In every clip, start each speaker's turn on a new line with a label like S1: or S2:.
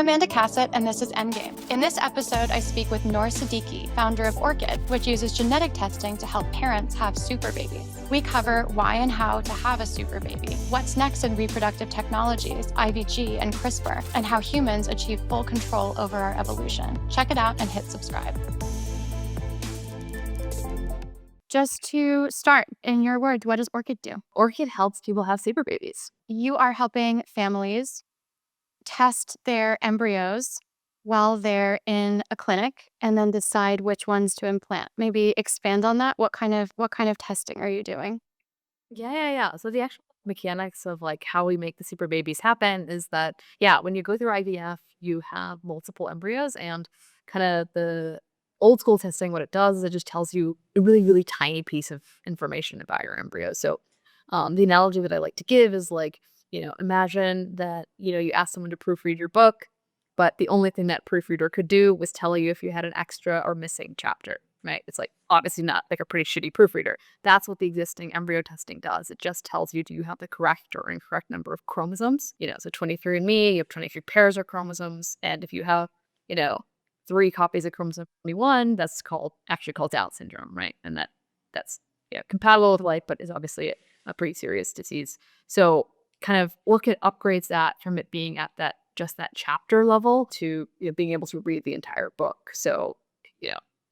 S1: Amanda Cassatt, and this is Endgame. In this episode, I speak with Noor Siddiqui, founder of Orchid, which uses genetic testing to help parents have super babies. We cover why and how to have a super baby, what's next in reproductive technologies, IVG, and CRISPR, and how humans achieve full control over our evolution. Check it out and hit subscribe. Just to start, in your words, what does Orchid do?
S2: Orchid helps people have super babies.
S1: You are helping families test their embryos while they're in a clinic and then decide which ones to implant. Maybe expand on that. What kind of testing are you doing?
S2: Yeah. So the actual mechanics of like how we make the super babies happen is that, when you go through IVF, you have multiple embryos, and kind of the old school testing, what it does is it just tells you a really, really tiny piece of information about your embryo. So the analogy that I like to give is like, imagine that, you ask someone to proofread your book, but the only thing that proofreader could do was tell you if you had an extra or missing chapter, right? It's like obviously not like a pretty shitty proofreader. That's what the existing embryo testing does. It just tells you, do you have the correct or incorrect number of chromosomes? So 23andMe, you have 23 pairs of chromosomes. And if you have, 3 copies of chromosome 21, that's actually called Down syndrome, right? And that's compatible with life, but is obviously a pretty serious disease. So kind of Orchid upgrades that from it being at that chapter level to being able to read the entire book. So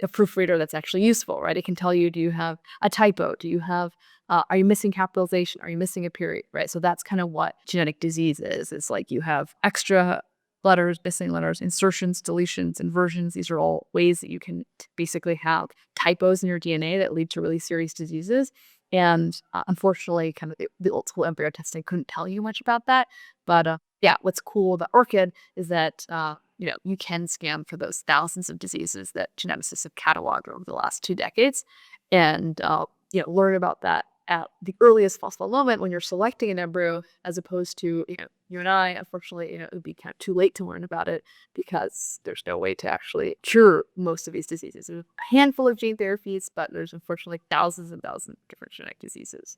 S2: a proofreader that's actually useful, right? It can tell you, do you have a typo? Do you have are you missing capitalization? Are you missing a period? Right? So that's kind of what genetic disease is. It's like you have extra letters, missing letters, insertions, deletions, inversions. These are all ways that you can basically have typos in your DNA that lead to really serious diseases. And unfortunately, kind of the old school embryo testing couldn't tell you much about that. But what's cool about Orchid is that you can scan for those thousands of diseases that geneticists have cataloged over the last 2 decades, and learn about that at the earliest possible moment when you're selecting an embryo, as opposed to you and I. Unfortunately, it would be kind of too late to learn about it because there's no way to actually cure most of these diseases. There's a handful of gene therapies, but there's unfortunately thousands and thousands of different genetic diseases.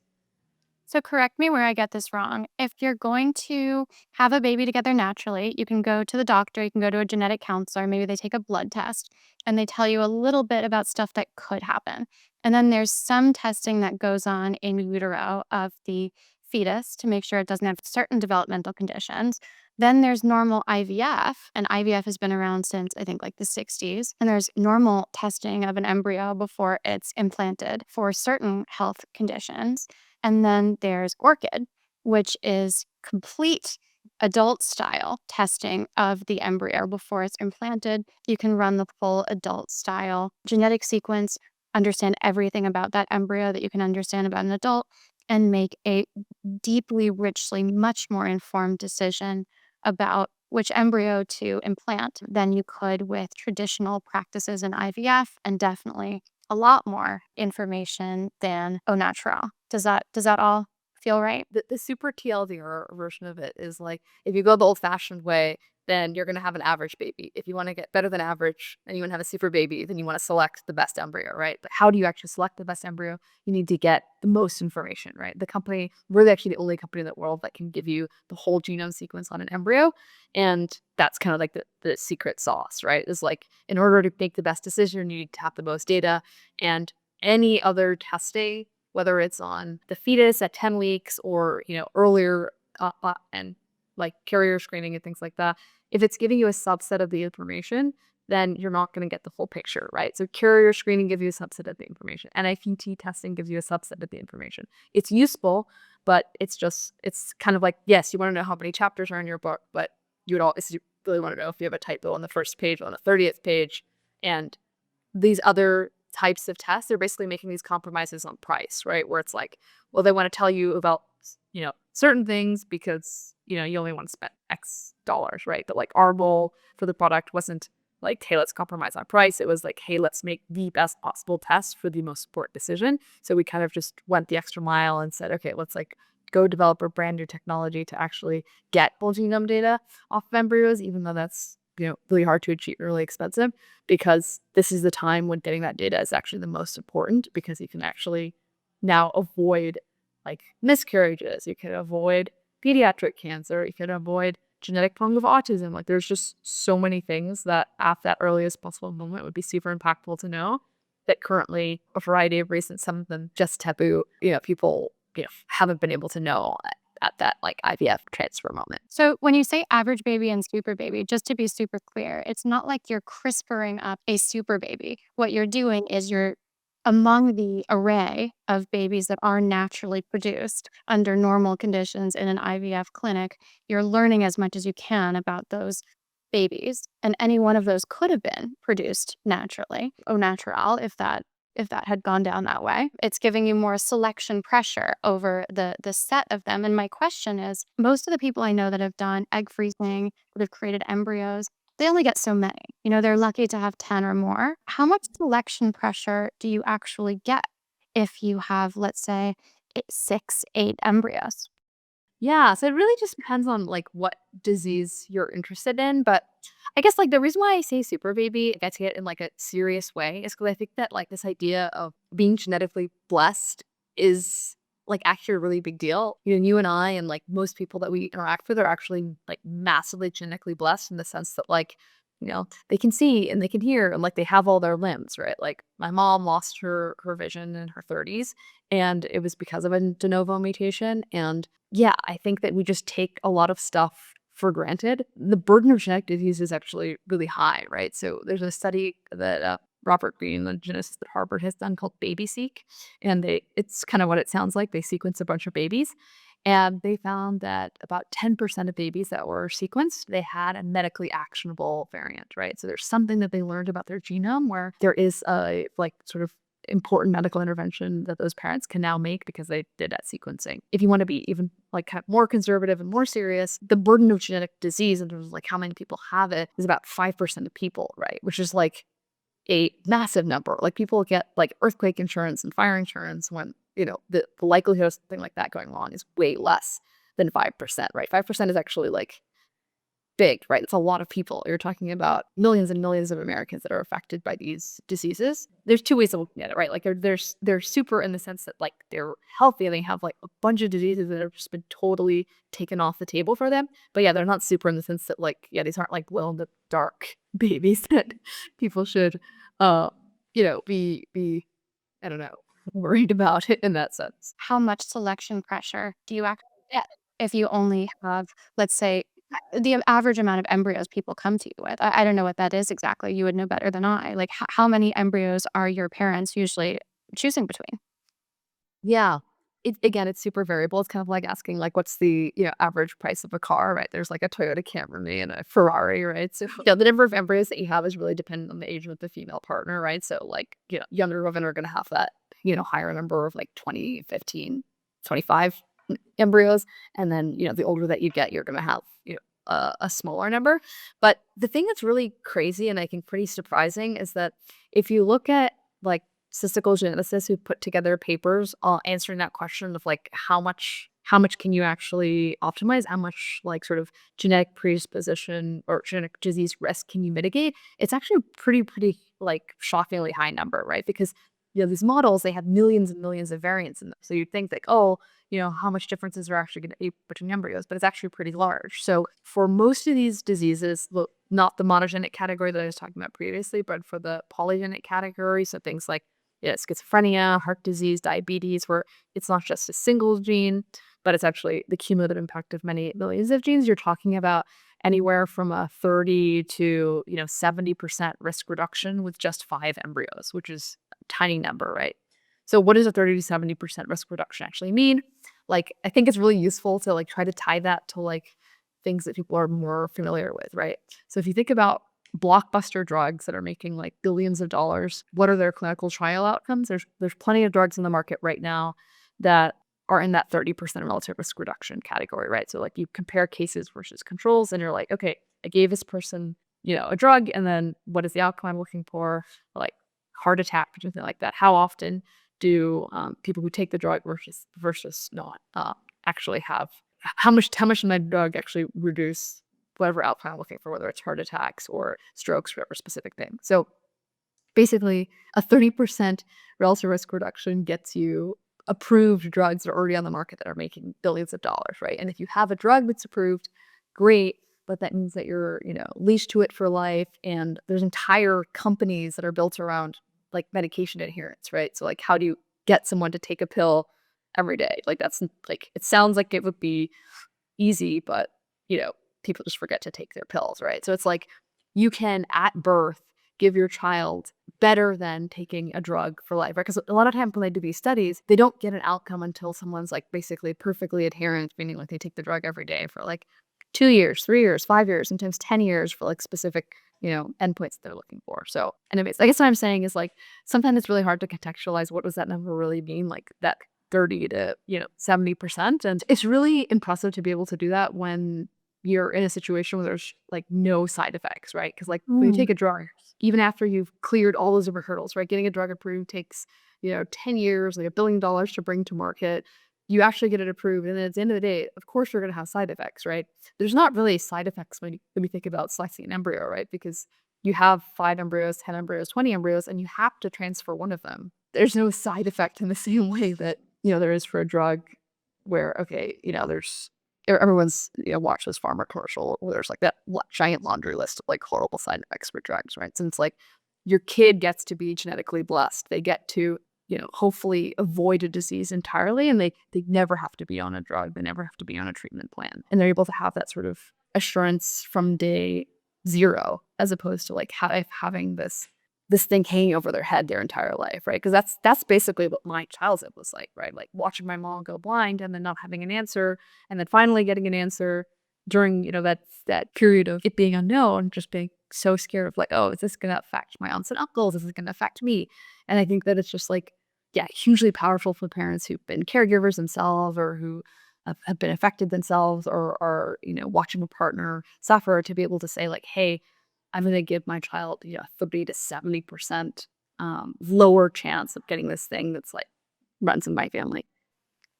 S1: So correct me where I get this wrong. If you're going to have a baby together naturally, you can go to the doctor, you can go to a genetic counselor, maybe they take a blood test and they tell you a little bit about stuff that could happen. And then there's some testing that goes on in utero of the fetus to make sure it doesn't have certain developmental conditions. Then there's normal IVF, and IVF has been around since I think like the 60s. And there's normal testing of an embryo before it's implanted for certain health conditions. And then there's Orchid, which is complete adult style testing of the embryo before it's implanted. You can run the full adult style genetic sequence, understand everything about that embryo that you can understand about an adult, and make a deeply, richly, much more informed decision about which embryo to implant than you could with traditional practices in IVF, and definitely a lot more information than au naturel. Does that all feel right?
S2: The super TLDR version of it is like, if you go the old-fashioned way, then you're going to have an average baby. If you want to get better than average and you want to have a super baby, then you want to select the best embryo, right? But how do you actually select the best embryo? You need to get the most information, right? We're actually the only company in the world that can give you the whole genome sequence on an embryo. And that's kind of like the secret sauce, right? Is like, in order to make the best decision, you need to have the most data. And any other testing, whether it's on the fetus at 10 weeks or earlier, and like carrier screening and things like that, if it's giving you a subset of the information, then you're not going to get the full picture, right? So carrier screening gives you a subset of the information. NIPT testing gives you a subset of the information. It's useful, but it's kind of like, yes, you want to know how many chapters are in your book, but you really want to know if you have a typo on the first page or on the 30th page. And these other types of tests, they're basically making these compromises on price, right? Where it's like, well, they want to tell you about certain things because you only want to spend X dollars, right? But like, our goal for the product wasn't like, hey, let's compromise on price. It was like, hey, let's make the best possible test for the most important decision. So we kind of just went the extra mile and said, okay, let's like go develop a brand new technology to actually get whole genome data off of embryos, even though that's really hard to achieve, really expensive, because this is the time when getting that data is actually the most important, because you can actually now avoid like miscarriages, you can avoid pediatric cancer, you can avoid genetic form of autism. Like there's just so many things that at that earliest possible moment would be super impactful to know that currently, a variety of reasons, some of them just taboo, people, haven't been able to know at that like IVF transfer moment.
S1: So when you say average baby and super baby, just to be super clear, it's not like you're CRISPRing up a super baby. What you're doing is you're among the array of babies that are naturally produced under normal conditions in an IVF clinic, you're learning as much as you can about those babies. And any one of those could have been produced naturally, au natural, if that had gone down that way. It's giving you more selection pressure over the set of them. And my question is, most of the people I know that have done egg freezing, that have created embryos, they only get so many. They're lucky to have 10 or more. How much selection pressure do you actually get if you have, let's say, 6, 8 embryos?
S2: Yeah, so it really just depends on like what disease you're interested in. But I guess like the reason why I say super baby gets it in like a serious way is because I think that like this idea of being genetically blessed is like actually a really big deal. You and I and like most people that we interact with are actually like massively genetically blessed in the sense that like, they can see and they can hear and like they have all their limbs, right? Like my mom lost her vision in her 30s and it was because of a de novo mutation. And yeah, I think that we just take a lot of stuff for granted. The burden of genetic disease is actually really high, right? So there's a study that Robert Green, the geneticist at Harvard, has done called BabySeq, and it's kind of what it sounds like. They sequence a bunch of babies, and they found that about 10% of babies that were sequenced, they had a medically actionable variant, right? So there's something that they learned about their genome where there is a like sort of important medical intervention that those parents can now make because they did that sequencing. If you want to be even like more conservative and more serious, the burden of genetic disease in terms of like how many people have it is about 5% of people, right? Which is like a massive number. Like people get like earthquake insurance and fire insurance when, the likelihood of something like that going wrong is way less than 5%, right? 5% is actually like big, right? It's a lot of people. You're talking about millions and millions of Americans that are affected by these diseases. There's two ways of looking at it, right? Like they're super in the sense that like they're healthy and they have like a bunch of diseases that have just been totally taken off the table for them. But yeah, they're not super in the sense that like, yeah, these aren't like glow in the dark babies that people should be I don't know, worried about it in that sense.
S1: How much selection pressure do you actually get if you only have, let's say, the average amount of embryos people come to you with? I don't know what that is exactly. You would know better than I. Like, how many embryos are your parents usually choosing between?
S2: Yeah. It's super variable. It's kind of like asking like what's the, average price of a car, right? There's like a Toyota Camry and a Ferrari, right? So, the number of embryos that you have is really dependent on the age of the female partner, right? So like, younger women are going to have that, higher number of like 20, 15, 25 embryos. And then, the older that you get, you're going to have, a smaller number. But the thing that's really crazy and I think pretty surprising is that if you look at like statistical geneticists who put together papers answering that question of like how much can you actually optimize, how much like sort of genetic predisposition or genetic disease risk can you mitigate, it's actually a pretty like shockingly high number, right? Because these models, they have millions and millions of variants in them, so you'd think like, oh, how much differences are actually going to be between embryos, but it's actually pretty large. So for most of these diseases, not the monogenic category that I was talking about previously, but for the polygenic category, so things like schizophrenia, heart disease, diabetes, where it's not just a single gene, but it's actually the cumulative impact of many millions of genes. You're talking about anywhere from a 30 to 70% risk reduction with just 5 embryos, which is a tiny number, right? So what does a 30 to 70% risk reduction actually mean? Like, I think it's really useful to like try to tie that to like things that people are more familiar with, right? So if you think about blockbuster drugs that are making like billions of dollars, what are their clinical trial outcomes? There's plenty of drugs in the market right now that are in that 30% relative risk reduction category, right? So like you compare cases versus controls and you're like, okay, I gave this person, a drug, and then what is the outcome I'm looking for? Like heart attack or something like that. How often do people who take the drug versus not actually have how much did my drug actually reduce whatever outcome I'm looking for, whether it's heart attacks or strokes, whatever specific thing. So basically, a 30% relative risk reduction gets you approved drugs that are already on the market that are making billions of dollars, right? And if you have a drug that's approved, great. but that means that you're, leashed to it for life. And there's entire companies that are built around like medication adherence, right? So like how do you get someone to take a pill every day? Like that's like it sounds like it would be easy, but you know, people just forget to take their pills, right? So it's like you can at birth give your child better than taking a drug for life, right? Because a lot of times when they do these studies, they don't get an outcome until someone's like basically perfectly adherent, meaning like they take the drug every day for like 2 years, 3 years, 5 years, sometimes 10 years for like specific, endpoints they're looking for. So, anyways, I guess what I'm saying is like sometimes it's really hard to contextualize what does that number really mean, like that 30 to 70%. And it's really impressive to be able to do that when you're in a situation where there's like no side effects, right? Because like when you
S1: Mm.
S2: take a drug, even after you've cleared all those different hurdles, right? Getting a drug approved takes 10 years, like $1 billion to bring to market. You actually get it approved, and then at the end of the day, of course, you're going to have side effects, right? There's not really side effects when we think about selecting an embryo, right? Because you have 5 embryos, 10 embryos, 20 embryos, and you have to transfer one of them. There's no side effect in the same way that there is for a drug where, okay, there's everyone's, watched this pharma commercial where there's like that giant laundry list of like horrible side effects for drugs, right? Since like your kid gets to be genetically blessed, they get to, hopefully avoid a disease entirely, and they never have to be on a drug, they never have to be on a treatment plan, and they're able to have that sort of assurance from day zero, as opposed to like having this thing hanging over their head their entire life, right? Because that's basically what my childhood was like, right? Like watching my mom go blind and then not having an answer, and then finally getting an answer during that period of it being unknown, just being so scared of like, oh, is this going to affect my aunts and uncles? Is this going to affect me? And I think that it's just like, yeah, hugely powerful for parents who've been caregivers themselves or who have been affected themselves or are watching a partner suffer to be able to say like, hey, I'm going to give my child, 30 to 70% lower chance of getting this thing that's like runs in my family.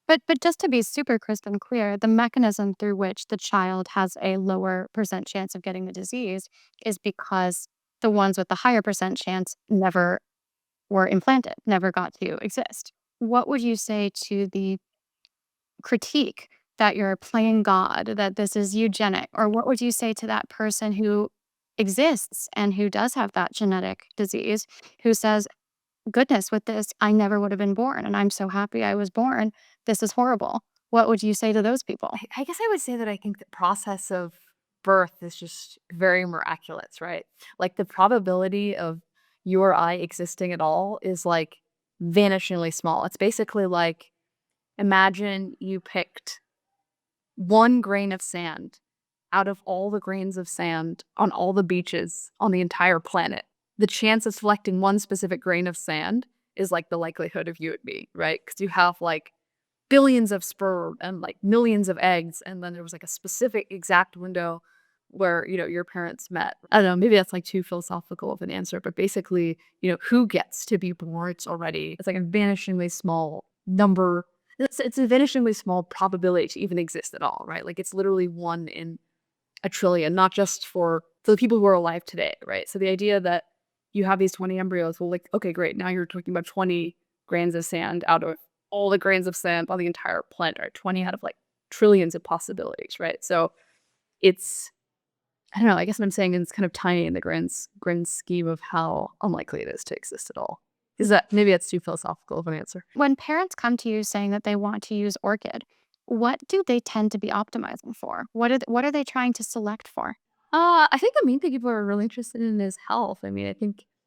S1: But just to be super crisp and clear, the mechanism through which the child has a lower percent chance of getting the disease is because the ones with the higher percent chance never were implanted, never got to exist. What would you say to the critique that you're playing God, that this is eugenic? Or what would you say to that person who exists and who does have that genetic disease, who says, goodness, with this, I never would have been born, and I'm so happy I was born. This is horrible. What would you say to those people?
S2: I guess I would say that I think the process of birth is just very miraculous, right? Like the probability of you or I existing at all is like vanishingly small. It's basically like imagine you picked one grain of sand out of all the grains of sand on all the beaches on the entire planet. The chance of selecting one specific grain of sand is like the likelihood of you and me, right? Because you have like billions of sperm and like millions of eggs, and then there was like a specific exact window where your parents met. I don't know, maybe that's like too philosophical of an answer, but basically, who gets to be born? It's like a vanishingly small number. It's a vanishingly small probability to even exist at all, right? Like it's literally 1 in a trillion, not just for the people who are alive today, right? So the idea that you have these 20 embryos, well, like, okay, great. Now you're talking about 20 grains of sand out of all the grains of sand on the entire planet, right? 20 out of like trillions of possibilities, right? So it's, I don't know, I guess what I'm saying is it's kind of tiny in the grand scheme of how unlikely it is to exist at all. Is that maybe that's too philosophical of an answer?
S1: When parents come to you saying that they want to use Orchid, what do they tend to be optimizing for? What are they trying to select for?
S2: I think the main thing people are really interested in is health. I mean,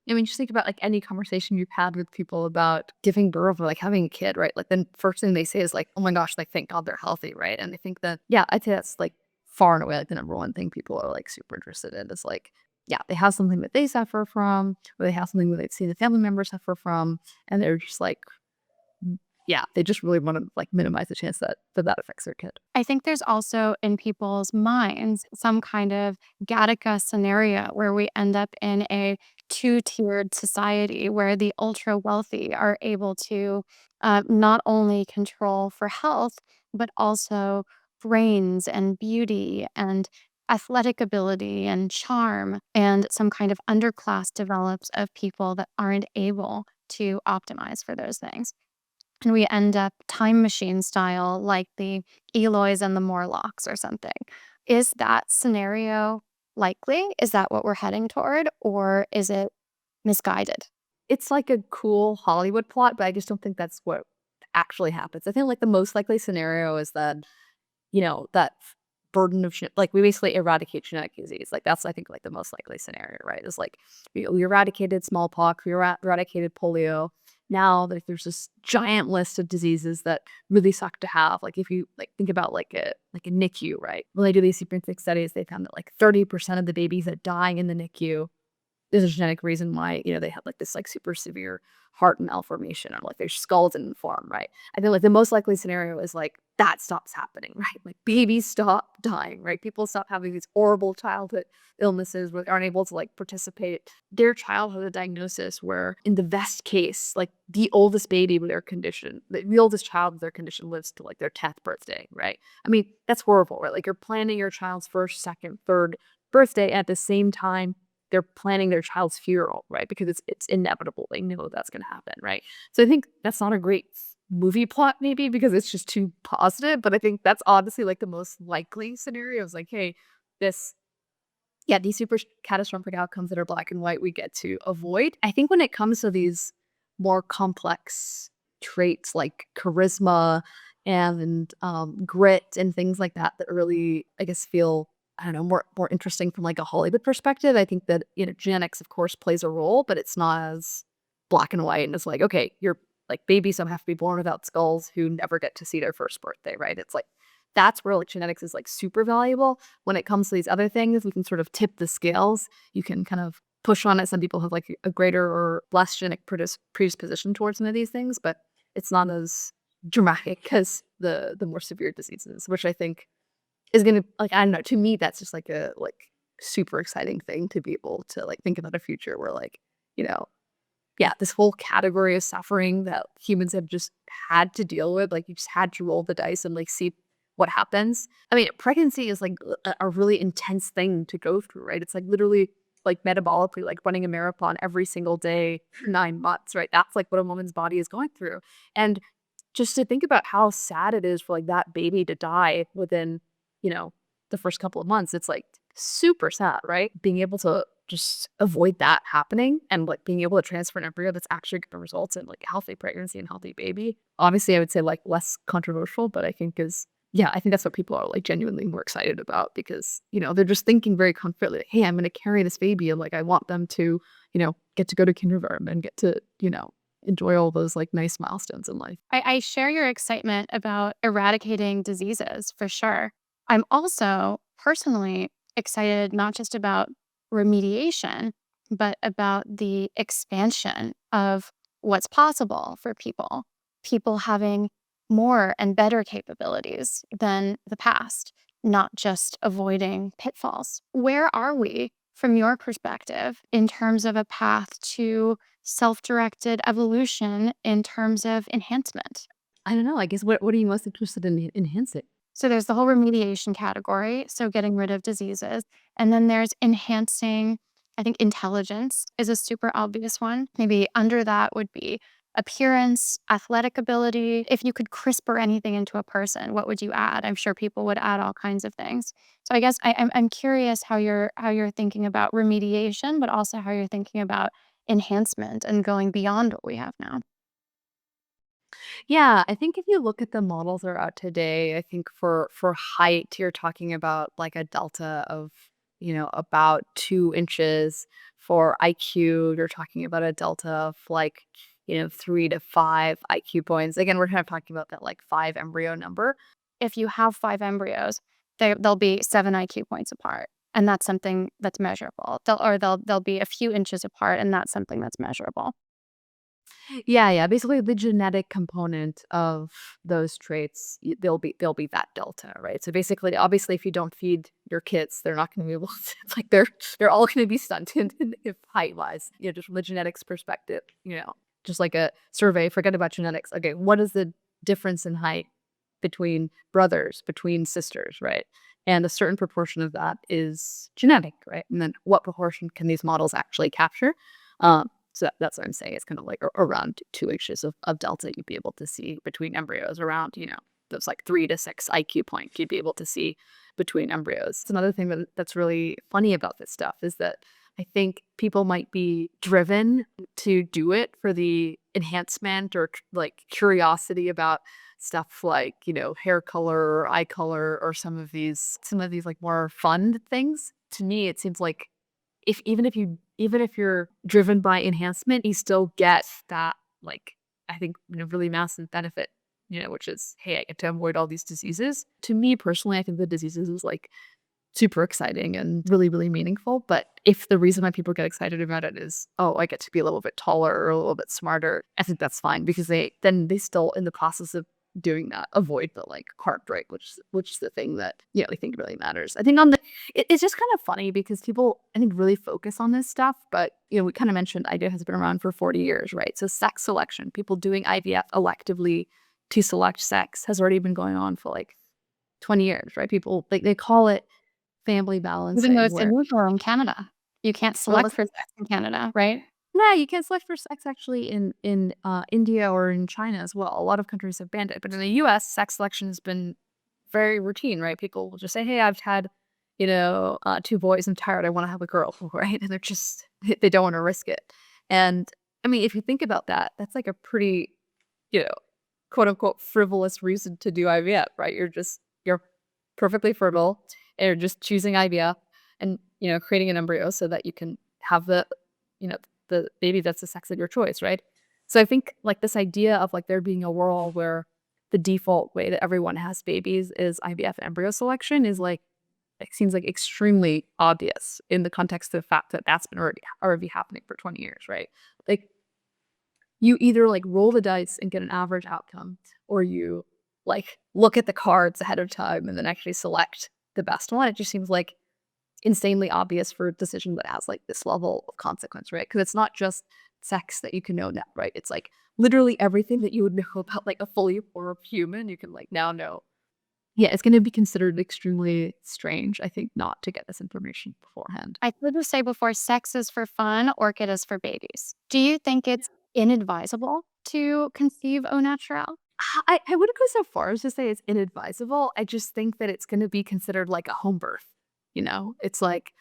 S2: just think about like any conversation you've had with people about giving birth or like having a kid, right? Like then first thing they say is like, "Oh my gosh, like thank God they're healthy," right? And I think that yeah, I'd say that's like far and away like the number one thing people are like super interested in is like, yeah, they have something that they suffer from, or they have something that they've seen the family member suffer from, and they're just like, yeah, they just really want to like minimize the chance that affects their kid.
S1: I think there's also in people's minds some kind of Gattaca scenario where we end up in a two-tiered society where the ultra wealthy are able to not only control for health, but also brains and beauty and athletic ability and charm. And some kind of underclass develops of people that aren't able to optimize for those things. And we end up time machine style, like the Eloys and the Morlocks or something. Is that scenario likely? Is that what we're heading toward, or is it misguided?
S2: It's like a cool Hollywood plot, but I just don't think that's what actually happens. I think, like, the most likely scenario is that, that burden of like, we basically eradicate genetic disease. Like, that's, I think, like, the most likely scenario, right? Is like, we eradicated smallpox, we eradicated polio. Now, like, there's this giant list of diseases that really suck to have. Like, if you, like, think about, like a NICU, right? When they do these super thick studies, they found that, like, 30% of the babies that die in the NICU, there's a genetic reason why, they have, like, this, like, super severe heart malformation, or, like, their skull didn't form, right? I think, like, the most likely scenario is, like, that stops happening, right? Like, babies stop dying, right? People stop having these horrible childhood illnesses where they aren't able to, like, participate. Their child has a diagnosis where, in the best case, like, the oldest baby with their condition, the oldest child with their condition lives to, like, their 10th birthday, right? I mean, that's horrible, right? Like, you're planning your child's first, second, third birthday at the same time they're planning their child's funeral, right? Because it's inevitable. They know that's gonna happen, right? So I think that's not a great movie plot maybe because it's just too positive, but I think that's honestly, like, the most likely scenario is like, hey, this yeah, these super catastrophic outcomes that are black and white we get to avoid. I think when it comes to these more complex traits like charisma and grit and things like that that really, I guess, feel, I don't know, more interesting from, like, a Hollywood perspective. I think that, genetics of course plays a role, but it's not as black and white and it's like, okay, you're like, babies don't have to be born without skulls who never get to see their first birthday, right? It's like that's where, like, genetics is, like, super valuable. When it comes to these other things, we can sort of tip the scales. You can kind of push on it. Some people have, like, a greater or less genetic predisposition towards some of these things, but it's not as dramatic as the more severe diseases, which I think is gonna, like, I don't know, to me, that's just, like, a, like, super exciting thing to be able to, like, think about a future where, like, you know, yeah, this whole category of suffering that humans have just had to deal with, like, you just had to roll the dice and, like, see what happens. I mean, pregnancy is, like, a really intense thing to go through, right? It's, like, literally, like, metabolically, like, running a marathon every single day for 9 months, right? That's, like, what a woman's body is going through, and just to think about how sad it is for, like, that baby to die within, you know, the first couple of months, it's, like, super sad, right? Being able to just avoid that happening and, like, being able to transfer an embryo that's actually gonna result in, like, a healthy pregnancy and healthy baby. Obviously, I would say, like, less controversial, but I think is yeah, I think that's what people are, like, genuinely more excited about because, they're just thinking very confidently, like, "Hey, I'm gonna carry this baby, and, like, I want them to, get to go to kindergarten and get to, enjoy all those, like, nice milestones in life."
S1: I share your excitement about eradicating diseases for sure. I'm also personally excited not just about remediation, but about the expansion of what's possible for people, people having more and better capabilities than the past, not just avoiding pitfalls. Where are we from your perspective in terms of a path to self-directed evolution in terms of enhancement?
S2: I don't know, I guess what are you most interested in enhancing?
S1: So there's the whole remediation category, so getting rid of diseases, and then there's enhancing, I think intelligence is a super obvious one. Maybe under that would be appearance, athletic ability. If you could CRISPR anything into a person, what would you add? I'm sure people would add all kinds of things. So I guess I'm curious how you're thinking about remediation, but also how you're thinking about enhancement and going beyond what we have now.
S2: Yeah, I think if you look at the models that are out today, I think for height, you're talking about, like, a delta of, about 2 inches. For IQ, you're talking about a delta of, like, 3 to 5 IQ points. Again, we're kind of talking about that, like, 5 embryo number.
S1: If you have 5 embryos, they'll be 7 IQ points apart, and that's something that's measurable. They'll be a few inches apart, and that's something that's measurable.
S2: Yeah, yeah, basically the genetic component of those traits, they'll be that delta, right? So basically, obviously, if you don't feed your kids, they're not gonna be able to like, they're all gonna be stunted if height-wise, just from the genetics perspective, just like a survey, forget about genetics. Okay, what is the difference in height between brothers, between sisters, right? And a certain proportion of that is genetic, right? And then what proportion can these models actually capture? So that's what I'm saying. It's kind of like around 2 inches of delta you'd be able to see between embryos around, those like 3 to 6 IQ points you'd be able to see between embryos. It's another thing that's really funny about this stuff is that I think people might be driven to do it for the enhancement or like curiosity about stuff like, hair color or eye color or some of these like more fun things. To me, it seems like if even if you're driven by enhancement, you still get that like I think really massive benefit, which is hey, I get to avoid all these diseases. To me personally, I think the diseases is like super exciting and really, really meaningful. But if the reason why people get excited about it is, oh, I get to be a little bit taller or a little bit smarter, I think that's fine because they still in the process of doing that avoid the like heart rate, which is the thing that I think really matters. I think it's just kind of funny because people I think really focus on this stuff, but we kind of mentioned IVF has been around for 40 years, right? So sex selection, people doing IVF electively to select sex has already been going on for like 20 years, right? People they call it family
S1: Even though
S2: balancing
S1: it's
S2: where
S1: illegal in Canada. You can't
S2: well,
S1: select for sex in Canada, right?
S2: yeah, you can select for sex actually in India or in China as well. A lot of countries have banned it, but in the U.S., sex selection has been very routine, right? People will just say, "Hey, I've had, 2 boys. I'm tired. I want to have a girl," right? And they're just they don't want to risk it. And I mean, if you think about that, that's like a pretty, you know, quote unquote frivolous reason to do IVF, right? You're perfectly fertile, and you're just choosing IVF and creating an embryo so that you can have you know the baby that's the sex of your choice, right? So I think like this idea of like there being a world where the default way that everyone has babies is IVF embryo selection is like it seems like extremely obvious in the context of the fact that that's been already happening for 20 years, right? Like you either like roll the dice and get an average outcome, or you like look at the cards ahead of time and then actually select the best one. It just seems like insanely obvious for a decision that has like this level of consequence, right? Because it's not just sex that you can know now, right? It's like literally everything that you would know about like a fully formed human, you can like now know. Yeah, it's going to be considered extremely strange, I think, not to get this information beforehand.
S1: I could just say before, sex is for fun, Orchid is for babies. Do you think it's inadvisable to conceive au naturel?
S2: I wouldn't go so far as to say it's inadvisable. I just think that it's going to be considered like a home birth. It's like,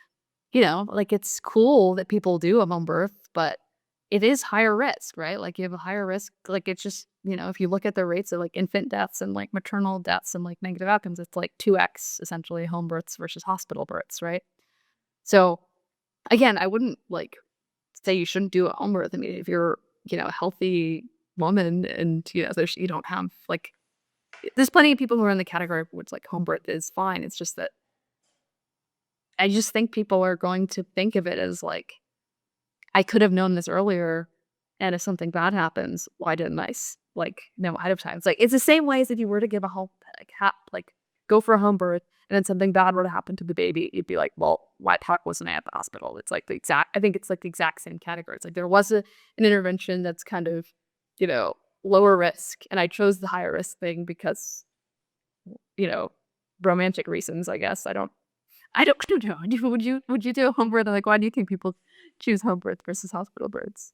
S2: like it's cool that people do a home birth, but it is higher risk, right? Like you have a higher risk. Like it's just, if you look at the rates of like infant deaths and like maternal deaths and like negative outcomes, it's like 2x essentially home births versus hospital births, right? So again, I wouldn't like say you shouldn't do a home birth. I mean, if you're, a healthy woman and, you don't have like, there's plenty of people who are in the category of which like home birth is fine. It's just that I just think people are going to think of it as like, I could have known this earlier, and if something bad happens, why didn't like know ahead of time? It's like it's the same way as if you were to give a home like go for a home birth, and then something bad were to happen to the baby, you'd be like, well, why the heck wasn't I at the hospital? It's like I think it's like the exact same category. It's like there was an intervention that's kind of, lower risk, and I chose the higher risk thing because, you know, romantic reasons, I guess. I don't know. Would you do a home birth? Like, why do you think people choose home birth versus hospital births?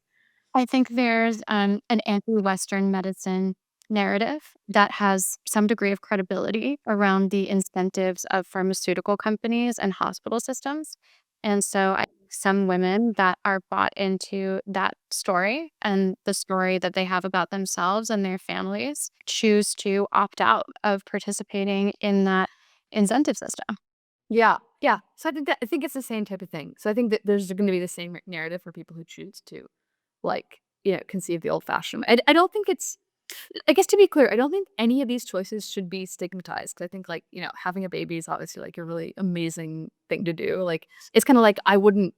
S1: I think there's an anti-Western medicine narrative that has some degree of credibility around the incentives of pharmaceutical companies and hospital systems. And so I think some women that are bought into that story and the story that they have about themselves and their families choose to opt out of participating in that incentive system.
S2: Yeah, yeah. So I think it's the same type of thing. So I think that there's going to be the same narrative for people who choose to, like, conceive the old-fashioned way. I don't think it's. I guess to be clear, I don't think any of these choices should be stigmatized because I think like having a baby is obviously like a really amazing thing to do. Like it's kind of like I wouldn't.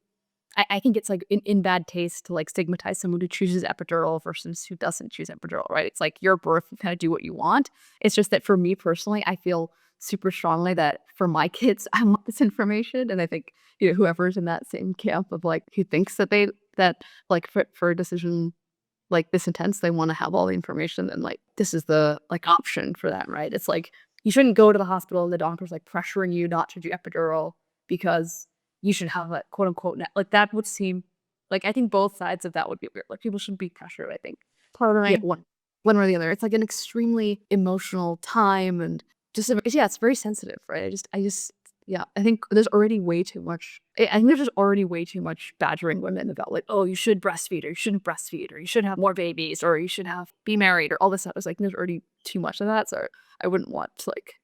S2: I think it's like in bad taste to like stigmatize someone who chooses epidural versus who doesn't choose epidural, right? It's like your birth, you kind of do what you want. It's just that for me personally, I feel super strongly that for my kids, I want this information. And I think, whoever's in that same camp of like who thinks that like for a decision like this intense, they want to have all the information and like this is the like option for that, right? It's like you shouldn't go to the hospital and the doctor's like pressuring you not to do epidural because you should have a quote unquote like that would seem like I think both sides of that would be weird. Like people shouldn't be pressured, I think. Yeah,
S1: Totally.
S2: one. one or the other. It's like an extremely emotional time and just yeah, it's very sensitive, right? I just yeah, I think there's already way too much. I think there's just already way too much badgering women about like, oh, you should breastfeed or you shouldn't breastfeed or you should have more babies or you should have be married or all this stuff. It's like there's already too much of that. So I wouldn't want like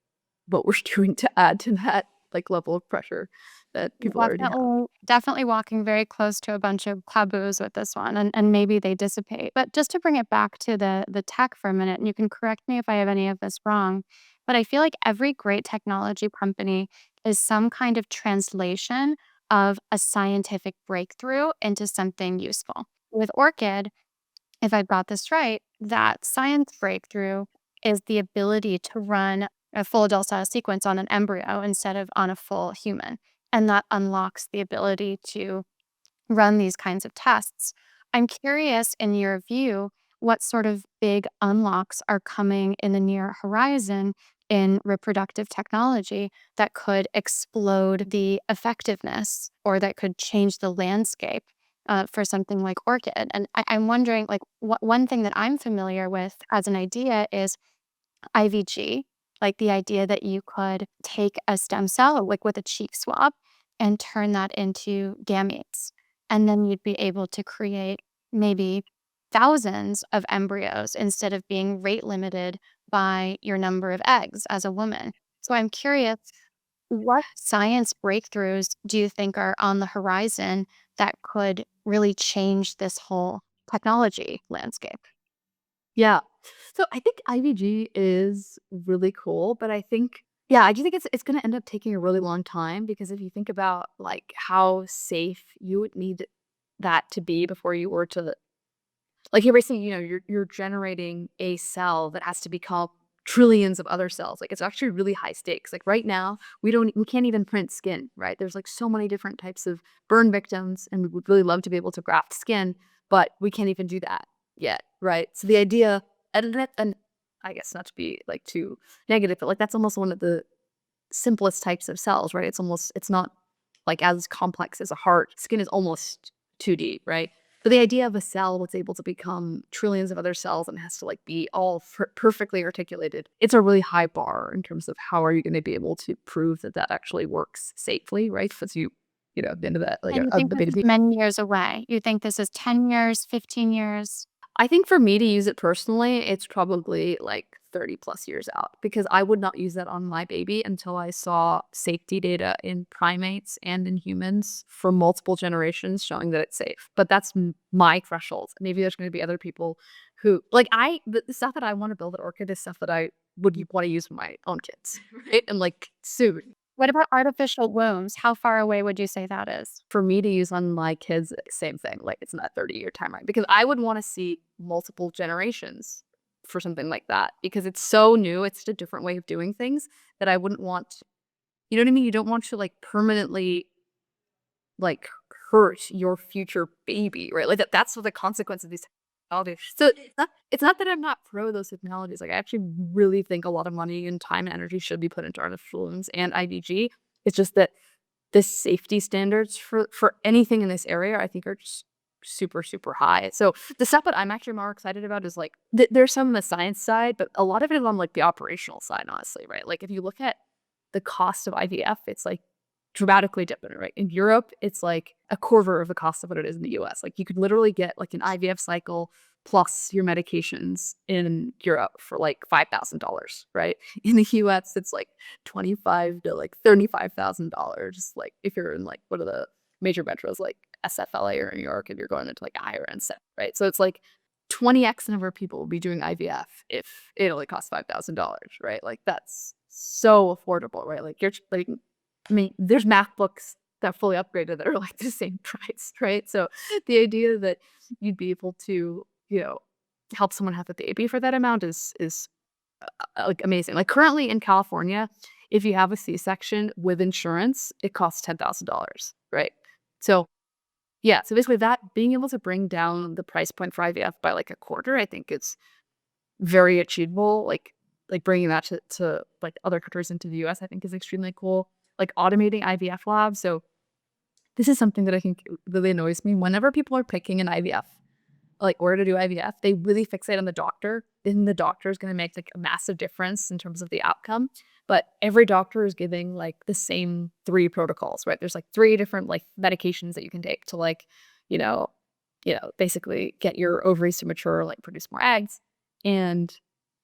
S2: what we're doing to add to that like level of pressure that people already have.
S1: Definitely walking very close to a bunch of taboos with this one, and maybe they dissipate. But just to bring it back to the tech for a minute, and you can correct me if I have any of this wrong, but I feel like every great technology company is some kind of translation of a scientific breakthrough into something useful. With Orchid, if I've got this right, that science breakthrough is the ability to run a full adult style sequence on an embryo instead of on a full human. And that unlocks the ability to run these kinds of tests. I'm curious, in your view, what sort of big unlocks are coming in the near horizon in reproductive technology that could explode the effectiveness or that could change the landscape for something like Orchid. And I'm wondering, like, one thing that I'm familiar with as an idea is IVG, like the idea that you could take a stem cell, like with a cheek swab, and turn that into gametes. And then you'd be able to create maybe thousands of embryos instead of being rate limited by your number of eggs as a woman. So I'm curious, what science breakthroughs do you think are on the horizon that could really change this whole technology landscape?
S2: Yeah. So I think IVG is really cool, but I think yeah, I do think it's gonna end up taking a really long time because if you think about like how safe you would need that to be before you were to like you're basically, you're generating a cell that has to become trillions of other cells. Like it's actually really high stakes. Like right now, we can't even print skin, right? There's like so many different types of burn victims, and we would really love to be able to graft skin, but we can't even do that yet, right? So the idea, and I guess not to be like too negative, but like that's almost one of the simplest types of cells, right? It's not like as complex as a heart. Skin is almost 2D, right? But the idea of a cell that's able to become trillions of other cells and has to like be all perfectly articulated, it's a really high bar in terms of how are you going to be able to prove that that actually works safely, right? Because at the end of that, like
S1: And you
S2: of
S1: think
S2: the
S1: this is
S2: beta.
S1: many years away? You think this is 10 years, 15 years?
S2: I think for me to use it personally, it's probably like 30 plus years out because I would not use that on my baby until I saw safety data in primates and in humans for multiple generations showing that it's safe. But that's my threshold. Maybe there's going to be other people who like the stuff that I want to build at Orchid is stuff that I would want to use with my own kids, right? And like soon.
S1: What about artificial wombs? How far away would you say that is?
S2: For me to use on my kids, same thing. Like it's not 30-year timeline because I would want to see multiple generations for something like that because it's so new. It's just a different way of doing things that I wouldn't want. You know what I mean? You don't want to like permanently like hurt your future baby, right? Like that's what the consequence of these technologies. So it's not that I'm not pro those technologies. Like I actually really think a lot of money and time and energy should be put into artificial wombs and IVG. It's just that the safety standards for anything in this area, I think, are just super, super high. So the stuff that I'm actually more excited about is like there's some on the science side, but a lot of it is on like the operational side, honestly, right? Like if you look at the cost of IVF, it's like dramatically different, right? In Europe, it's like a quarter of the cost of what it is in the US. Like you could literally get like an IVF cycle plus your medications in Europe for like $5,000, right? In the US, it's like 25 to like $35,000. Like if you're in like one of the major metros like SFLA or New York, if you're going into like a higher end set, right? So it's like 20x the number of people will be doing IVF if it only costs $5,000, right? Like that's so affordable, right? Like you're like, I mean, there's MacBooks that fully upgraded that are like the same price, right? So the idea that you'd be able to, help someone have a baby for that amount is like amazing. Like currently in California, if you have a C-section with insurance, it costs $10,000, right? So yeah, so basically that being able to bring down the price point for IVF by like a quarter, I think it's very achievable. Like bringing that to like other countries into the US, I think is extremely cool. Like automating IVF labs. So this is something that I think really annoys me. Whenever people are picking an IVF like order to do IVF, they really fixate on the doctor. Then the doctor is going to make like a massive difference in terms of the outcome. But every doctor is giving like the same 3 protocols, right? There's like 3 different like medications that you can take to like, you know, basically get your ovaries to mature, like produce more eggs. And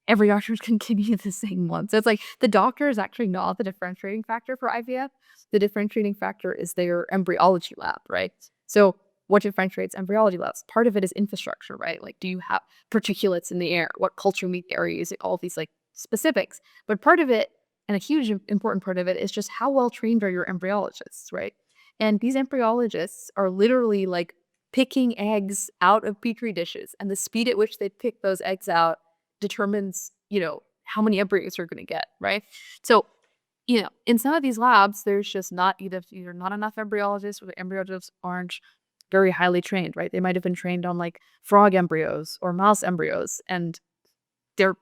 S2: every doctor is going to give you the same one. So it's like the doctor is actually not the differentiating factor for IVF. The differentiating factor is their embryology lab, right? So what differentiates embryology labs? Part of it is infrastructure, right? Like, do you have particulates in the air? What culture media are you using? All these like specifics. But part of it, and a huge important part of it, is just how well trained are your embryologists, right? And these embryologists are literally like picking eggs out of petri dishes, and the speed at which they pick those eggs out determines, how many embryos you're going to get, right? So, in some of these labs, there's just not either not enough embryologists, or the embryologists aren't very highly trained, right? They might have been trained on like frog embryos or mouse embryos, and they're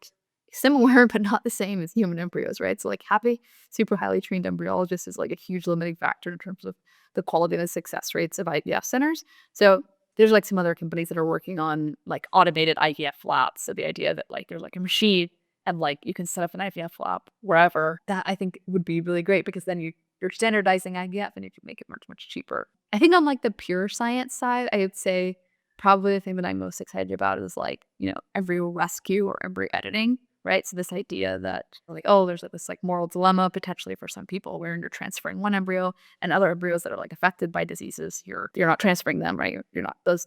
S2: similar but not the same as human embryos, right? So like having super highly trained embryologists is like a huge limiting factor in terms of the quality and the success rates of IVF centers. So there's like some other companies that are working on like automated IVF labs. So the idea that like there's like a machine and like you can set up an IVF lab wherever, that I think would be really great, because then you're standardizing IVF and you can make it much, much cheaper. I think on like the pure science side, I would say probably the thing that I'm most excited about is like, embryo rescue or embryo editing, right? So this idea that like, oh, there's like this like moral dilemma potentially for some people where you're transferring one embryo, and other embryos that are like affected by diseases, you're not transferring them, right? You're not, those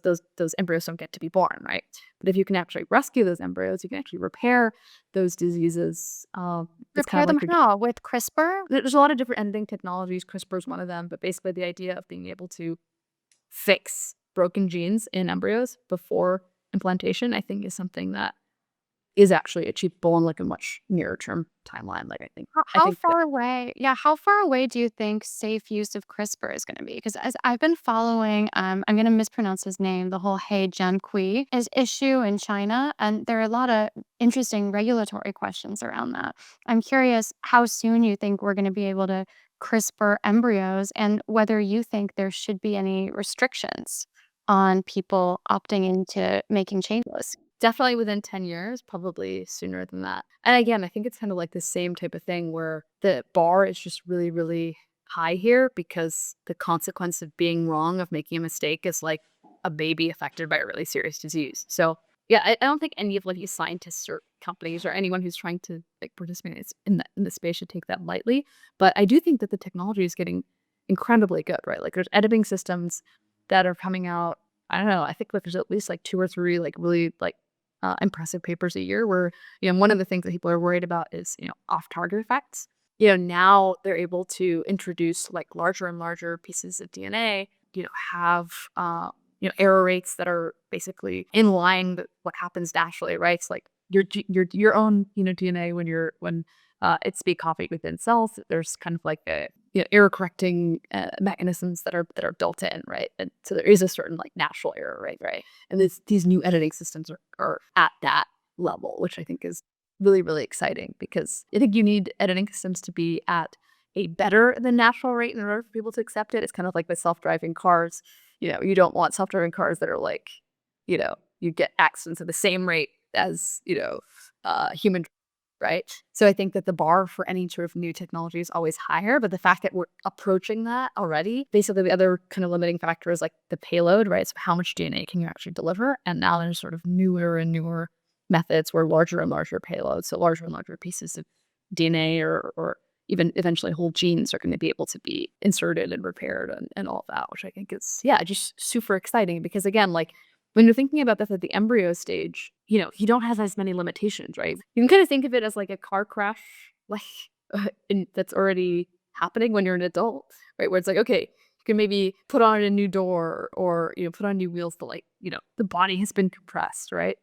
S2: embryos don't get to be born, right? But if you can actually rescue those embryos, you can actually repair those diseases. It's kind
S1: Repair
S2: of
S1: them
S2: like
S1: how? With CRISPR?
S2: there's a lot of different editing technologies. CRISPR is one of them, but basically the idea of being able to fix broken genes in embryos before implantation, I think, is something that is actually achievable in like a much nearer term timeline. Like I
S1: How
S2: think that
S1: far away how far away do you think safe use of CRISPR is gonna be? Because as I've been following, I'm gonna mispronounce his name, the whole He Jiankui is issue in China, and there are a lot of interesting regulatory questions around that. I'm curious how soon you think we're gonna be able to CRISPR embryos, and whether you think there should be any restrictions on people opting into making changes.
S2: definitely within 10 years, probably sooner than that. And again, I think it's kind of like the same type of thing where the bar is just really, really high here, because the consequence of being wrong, of making a mistake, is like a baby affected by a really serious disease. So yeah, I don't think any of like these scientists or companies or anyone who's trying to like participate in the space should take that lightly. But I do think that the technology is getting incredibly good, right? Like there's editing systems that are coming out. I don't know. I think like there's at least like 2 or 3 like really like impressive papers a year where, one of the things that people are worried about is, off-target effects. Now they're able to introduce like larger and larger pieces of DNA, have, error rates that are basically in line with what happens naturally, right? It's like your own, DNA when it's being copied within cells, there's kind of like a, error correcting mechanisms that are built in, right? And so there is a certain like natural error rate, right? And these new editing systems are at that level, which I think is really, really exciting, because I think you need editing systems to be at a better than natural rate in order for people to accept it. It's kind of like with self-driving cars. You don't want self-driving cars that are like, you get accidents at the same rate as, human, right? So I think that the bar for any sort of new technology is always higher, but the fact that we're approaching that already, basically the other kind of limiting factor is like the payload, right? So how much DNA can you actually deliver? And now there's sort of newer and newer methods where larger and larger payloads, so larger and larger pieces of DNA or even eventually whole genes are going to be able to be inserted and repaired and all of that, which I think is, yeah, just super exciting, because again, like when you're thinking about this at the embryo stage, you don't have as many limitations, right? You can kind of think of it as like a car crash, like that's already happening when you're an adult, right? Where it's like, okay, you can maybe put on a new door or, put on new wheels, to like, the body has been compressed, right?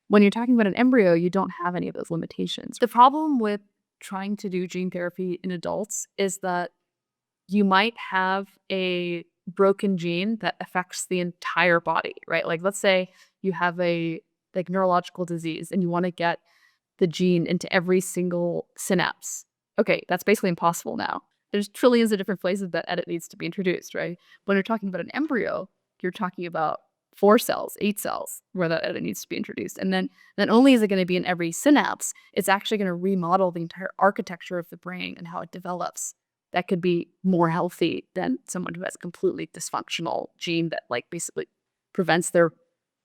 S2: When you're talking about an embryo, you don't have any of those limitations. The problem with trying to do gene therapy in adults is that you might have a broken gene that affects the entire body, right? Like let's say you have a like neurological disease and you want to get the gene into every single synapse. Okay, that's basically impossible now. There's trillions of different places that edit needs to be introduced, right? When you're talking about an embryo, you're talking about 4 cells, 8 cells, where that edit needs to be introduced. And then not only is it going to be in every synapse, it's actually going to remodel the entire architecture of the brain and how it develops. That could be more healthy than someone who has a completely dysfunctional gene that like basically prevents the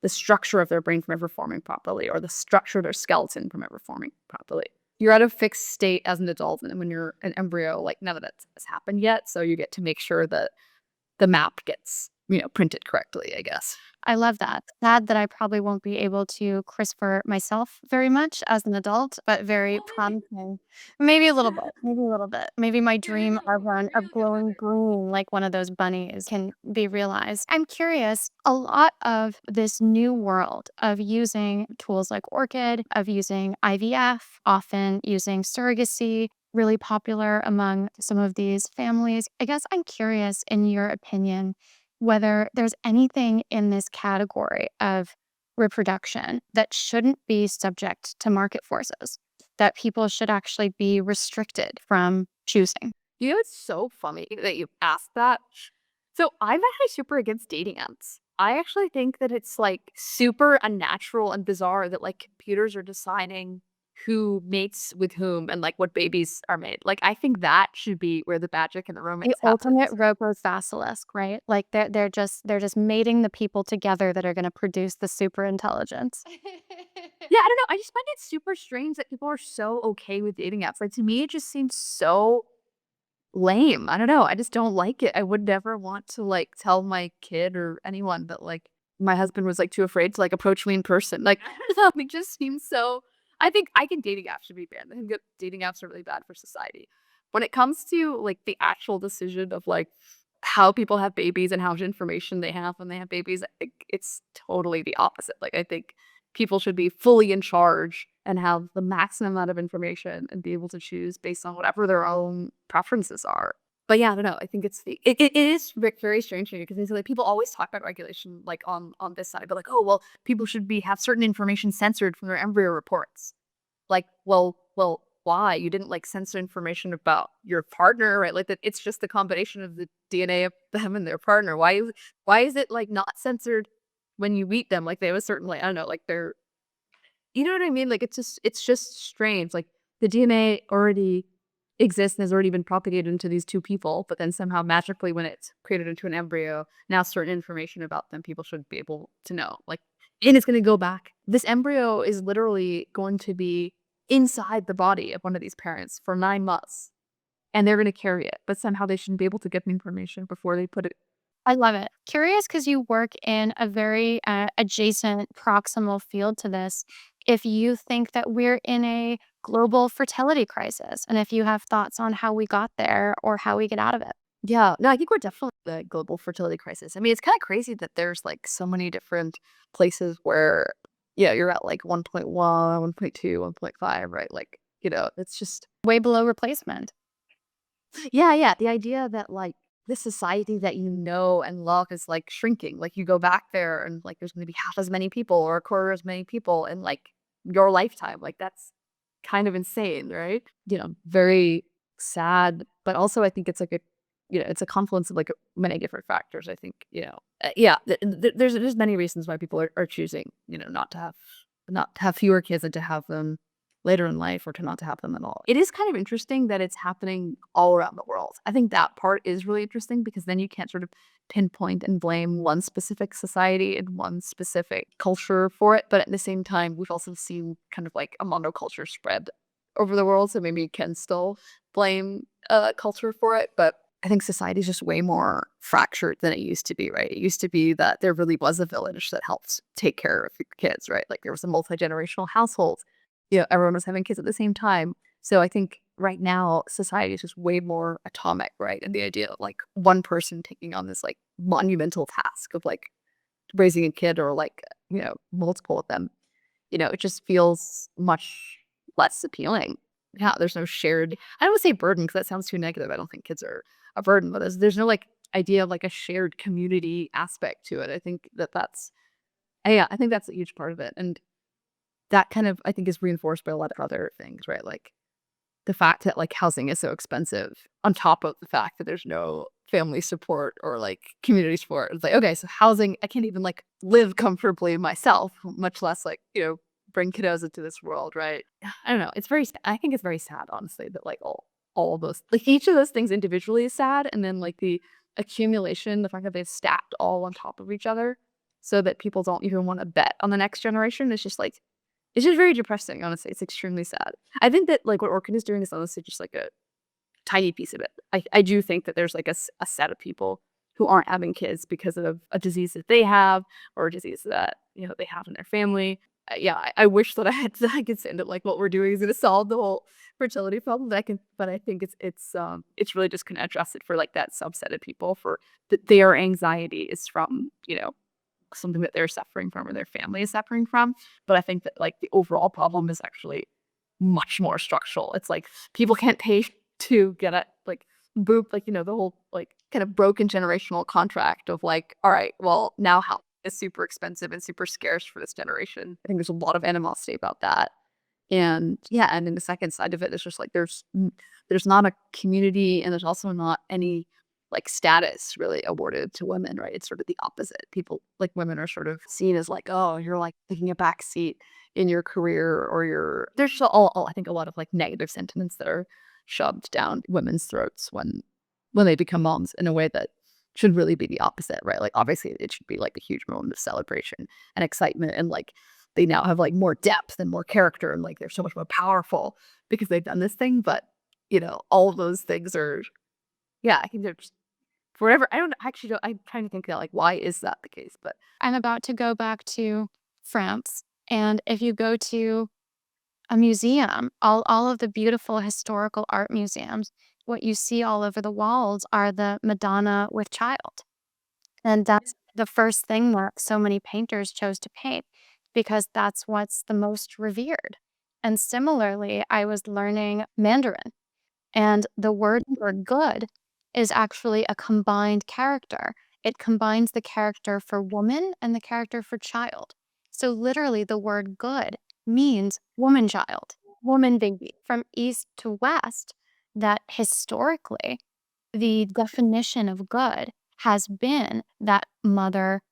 S2: structure of their brain from ever forming properly, or the structure of their skeleton from ever forming properly. You're at a fixed state as an adult, and when you're an embryo, like none of that has happened yet. So you get to make sure that the map gets, printed correctly, I guess.
S1: I love that. Sad that I probably won't be able to CRISPR myself very much as an adult, but very
S2: Well, maybe.
S1: promising. Maybe a little bit, maybe a little bit. Maybe my
S2: Yeah, I
S1: dream
S2: know.
S1: of one
S2: Maybe
S1: of
S2: you'll get
S1: glowing
S2: there.
S1: green like one of those bunnies can be realized. I'm curious, a lot of this new world of using tools like Orchid, of using IVF, often using surrogacy, really popular among some of these families. I guess I'm curious, in your opinion, whether there's anything in this category of reproduction that shouldn't be subject to market forces, that people should actually be restricted from choosing.
S2: You know, it's so funny that you asked that. So I'm actually super against dating apps. I actually think that it's like super unnatural and bizarre that like computers are deciding who mates with whom and like what babies are made. Like I think that should be where the magic and the
S1: The
S2: romance
S1: ultimate
S2: happens.
S1: Ropo's basilisk, right? Like they're just mating the people together that are going to produce the super intelligence.
S2: Yeah, I don't know. I just find it super strange that people are so okay with dating apps. Like to me, it just seems so lame. I don't know. I just don't like it. I would never want to like tell my kid or anyone that like my husband was like too afraid to like approach me in person. Like I don't know, it just seems so. I think dating apps should be banned. I think that dating apps are really bad for society. When it comes to like the actual decision of like how people have babies and how much information they have when they have babies, I think it's totally the opposite. Like I think people should be fully in charge and have the maximum amount of information and be able to choose based on whatever their own preferences are. But yeah, I don't know. I think it is very strange to me because it's like people always talk about regulation like on this side, but like, oh well, people should be have certain information censored from their embryo reports. Like, well, why? You didn't like censor information about your partner, right? Like that it's just the combination of the DNA of them and their partner. Why is it like not censored when you meet them? Like they have a certain like I don't know, like they're you know what I mean? Like, it's just strange, like, the DNA already exists and has already been propagated into these 2 people, but then somehow magically when it's created into an embryo, now certain information about them people should be able to know, like and it's gonna go back. This embryo is literally going to be inside the body of one of these parents for 9 months, and they're gonna carry it, but somehow they shouldn't be able to get the information before they put it.
S1: I love it. Curious because you work in a very adjacent proximal field to this. If you think that we're in a global fertility crisis, and if you have thoughts on how we got there or how we get out of it.
S2: Yeah, no, I think we're definitely the global fertility crisis. I mean, it's kind of crazy that there's like so many different places where, yeah, you're at like 1.1, 1.2, 1.5, right? Like, it's just,
S1: Way below replacement.
S2: yeah, yeah. The idea that like this society that you know and love is like shrinking. Like you go back there and like there's going to be half as many people or a quarter as many people in like your lifetime. Like that's kind of insane, right? Very sad, but also I think it's like it's a confluence of like many different factors. I think, yeah, there's many reasons why people are choosing, not to have fewer kids and to have them later in life or to not to have them at all. It is kind of interesting that it's happening all around the world. I think that part is really interesting because then you can't sort of pinpoint and blame one specific society and one specific culture for it. But at the same time, we've also seen kind of like a monoculture spread over the world. So maybe you can still blame culture for it. But I think society is just way more fractured than it used to be, right? It used to be that there really was a village that helped take care of your kids, right? Like there was a multi-generational household. Everyone was having kids at the same time. So I think right now society is just way more atomic, right? And the idea of like one person taking on this like monumental task of like raising a kid or like, multiple of them, it just feels much less appealing. Yeah, there's no shared I don't wanna say burden because that sounds too negative. I don't think kids are a burden, but there's no like idea of like a shared community aspect to it. I think that's yeah, I think that's a huge part of it. And that kind of, I think, is reinforced by a lot of other things, right? Like the fact that like housing is so expensive on top of the fact that there's no family support or like community support. It's like, okay, so housing, I can't even like live comfortably myself, much less like, bring kiddos into this world, right? I don't know. It's very, I think it's very sad, honestly, that like all of those, like each of those things individually is sad. And then like the accumulation, the fact that they've stacked all on top of each other so that people don't even want to bet on the next generation is just like, it's just very depressing, honestly. It's extremely sad. I think that like what Orchid is doing is honestly just like a tiny piece of it. I do think that there's like a set of people who aren't having kids because of a disease that they have or a disease that they have in their family. Yeah, I wish that I could say that like what we're doing is going to solve the whole fertility problem. But I think it's really just going to address it for like that subset of people for that their anxiety is from something that they're suffering from or their family is suffering from. But I think that like the overall problem is actually much more structural. It's like people can't pay to get a like boop, like, the whole like kind of broken generational contract of like, all right, well, now how is super expensive and super scarce for this generation. I think there's a lot of animosity about that. And yeah, and then the second side of it is just like there's not a community and there's also not any like status really awarded to women, right? It's sort of the opposite. People like women are sort of seen as like, oh, you're like taking a back seat in your career or there's just I think a lot of like negative sentiments that are shoved down women's throats when they become moms in a way that should really be the opposite, right? Like obviously it should be like a huge moment of celebration and excitement and like they now have like more depth and more character and like they're so much more powerful because they've done this thing. But all of those things are, yeah, I think they're just forever. I don't actually don't. I'm trying to think that like why is that the case? But
S1: I'm about to go back to France, and if you go to a museum, all of the beautiful historical art museums, what you see all over the walls are the Madonna with child. And that's the first thing that so many painters chose to paint because that's what's the most revered. And similarly, I was learning Mandarin, and the word for good is actually a combined character. It combines the character for woman and the character for child. So literally, the word good means woman child, woman baby. From east to west, that historically, the definition of good has been that mother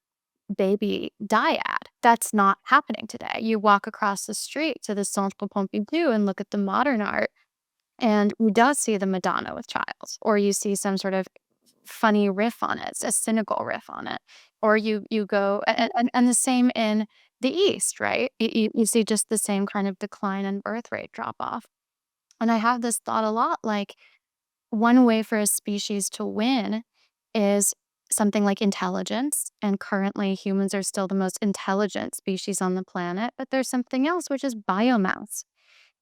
S1: baby dyad. That's not happening today. You walk across the street to the Centre Pompidou and look at the modern art, and you does see the Madonna with child, or you see some sort of funny riff on it, a cynical riff on it, or you go and the same in the East, right? You see just the same kind of decline in birth rate drop off. And I have this thought a lot, like one way for a species to win is something like intelligence. And currently, humans are still the most intelligent species on the planet. But there's something else, which is biomass.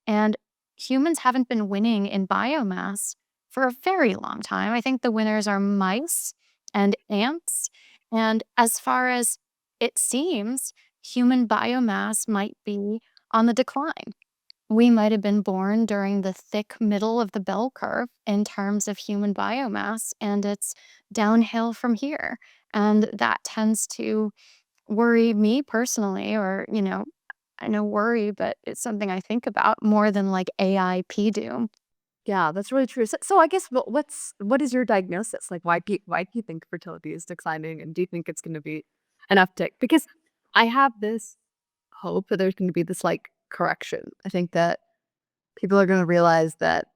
S1: And humans haven't been winning in biomass for a very long time. I think the winners are mice and ants. And as far as it seems, human biomass might be on the decline. We might have been born during the thick middle of the bell curve in terms of human biomass, and it's downhill from here. And that tends to worry me personally, or, I know worry, but it's something I think about more than like AIP doom.
S2: yeah, that's really true. So I guess what is your diagnosis? Like why do you think fertility is declining, and do you think it's going to be an uptick? Because I have this hope that there's going to be this like correction. I think that people are going to realize that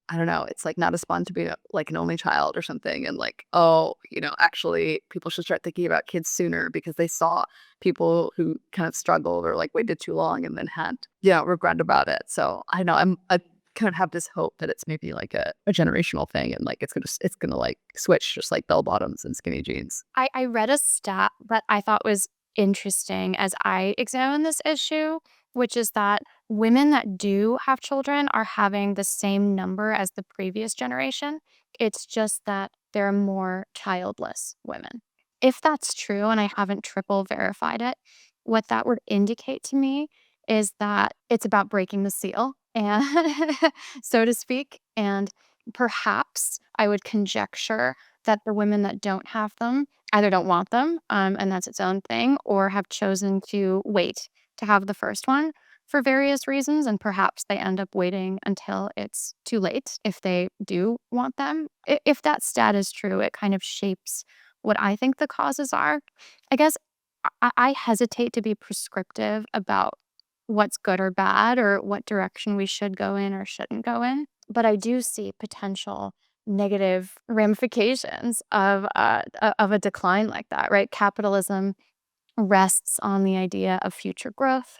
S2: I don't know, it's like not as fun to be like an only child or something. And like, oh, actually people should start thinking about kids sooner because they saw people who kind of struggled or like waited too long and then had, regret about it. So I know I kind of have this hope that it's maybe like a generational thing and like it's gonna like switch just like bell bottoms and skinny jeans.
S1: I read a stat that I thought was interesting as I examine this issue, which is that women that do have children are having the same number as the previous generation. It's just that there are more childless women. If that's true, and I haven't triple verified it, what that would indicate to me is that it's about breaking the seal and so to speak. And perhaps I would conjecture that the women that don't have them either don't want them, and that's its own thing, or have chosen to wait to have the first one. for various reasons, and perhaps they end up waiting until it's too late if they do want them. If that stat is true, it kind of shapes what I think the causes are. I guess I hesitate to be prescriptive about what's good or bad or what direction we should go in or shouldn't go in. But I do see potential negative ramifications of a decline like that, right? Capitalism rests on the idea of future growth.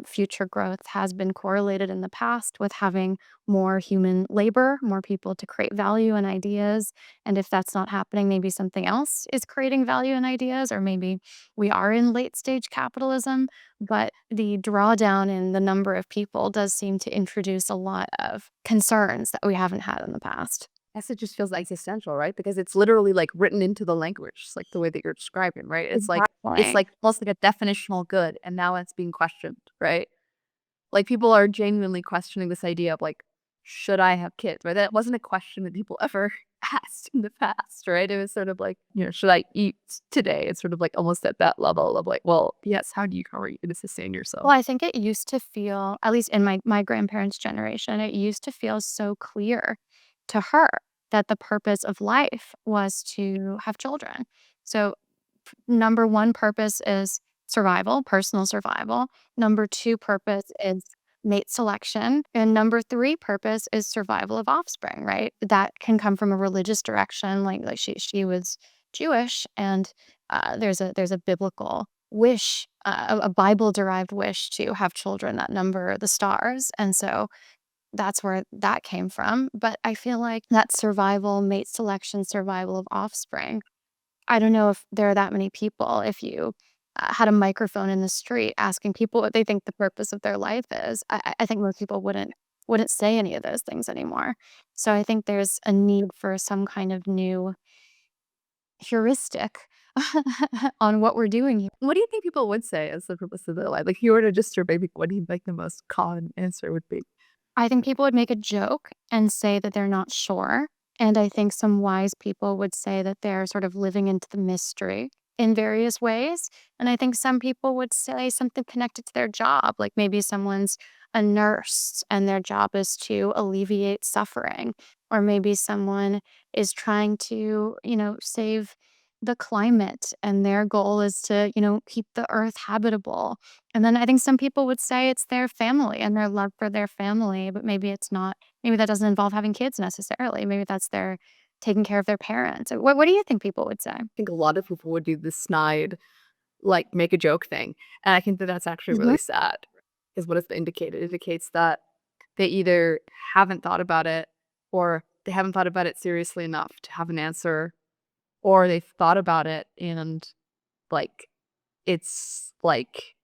S1: Future growth has been correlated in the past with having more human labor, more people to create value and ideas. And if that's not happening, maybe something else is creating value and ideas, or maybe we are in late stage capitalism. But the drawdown in the number of people does seem to introduce a lot of concerns that we haven't had in the past.
S2: Guess it just feels existential, right? Because it's literally like written into the language, just like the way that you're describing, right? It's
S1: Exactly.
S2: like almost like a definitional good, and now it's being questioned, right? Like people are genuinely questioning this idea of like, should I have kids? Right? That wasn't a question that people ever asked in the past, right? It was sort of like, should I eat today? It's sort of like almost at that level of like, well, yes, how are you going to sustain yourself?
S1: Well, I think it used to feel, at least in my grandparents' generation, it used to feel so clear to her that the purpose of life was to have children. So number 1 purpose is survival, personal survival. Number 2 purpose is mate selection, and number 3 purpose is survival of offspring, right? That can come from a religious direction, like she was Jewish, and, there's a biblical wish, a Bible-derived wish to have children that number the stars, and so that's where that came from, but I feel like that survival, mate selection, survival of offspring, I don't know if there are that many people. If you had a microphone in the street asking people what they think the purpose of their life is, I think most people wouldn't say any of those things anymore. So I think there's a need for some kind of new heuristic on what we're doing here.
S2: What do you think people would say as the purpose of their life? Like, if you were to just survey people, what do you think the most common answer would be?
S1: I think people would make a joke and say that they're not sure. And I think some wise people would say that they're sort of living into the mystery in various ways. And I think some people would say something connected to their job, like maybe someone's a nurse and their job is to alleviate suffering. Or maybe someone is trying to, save the climate and their goal is to, keep the earth habitable. And then I think some people would say it's their family and their love for their family, but maybe it's not. Maybe that doesn't involve having kids necessarily. Maybe that's their taking care of their parents. What do you think people would say?
S2: I think a lot of people would do the snide, like, make a joke thing, and I think that that's actually
S1: Mhm.
S2: really sad, is what it's indicated. It indicates that they either haven't thought about it, or they haven't thought about it seriously enough to have an answer, or they've thought about it and, like, it's, like,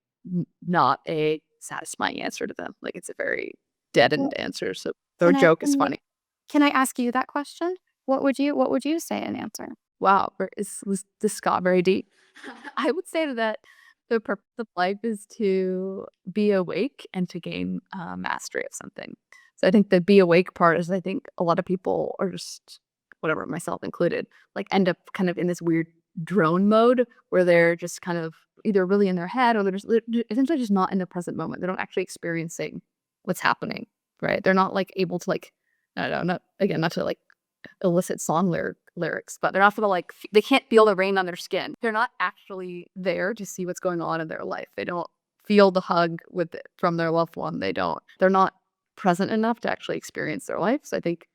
S2: not a satisfying answer to them. Like, it's a very deadened
S1: Well,
S2: answer, so their
S1: can I
S2: joke is
S1: can I
S2: funny.
S1: can I ask you that question? What would you say in answer?
S2: Wow, this got very deep. I would say that the purpose of life is to be awake and to gain mastery of something. So I think the be awake part is, I think a lot of people are just, whatever, myself included, like end up kind of in this weird drone mode where they're just kind of either really in their head, or they're essentially just not in the present moment. They're not actually experiencing what's happening, right? They're not like able to like, I don't know, not again, not to like illicit song lyrics, but they're not for the like they can't feel the rain on their skin. They're not actually there to see what's going on in their life. They don't feel the hug with it from their loved one. They're not present enough to actually experience their life. So I think,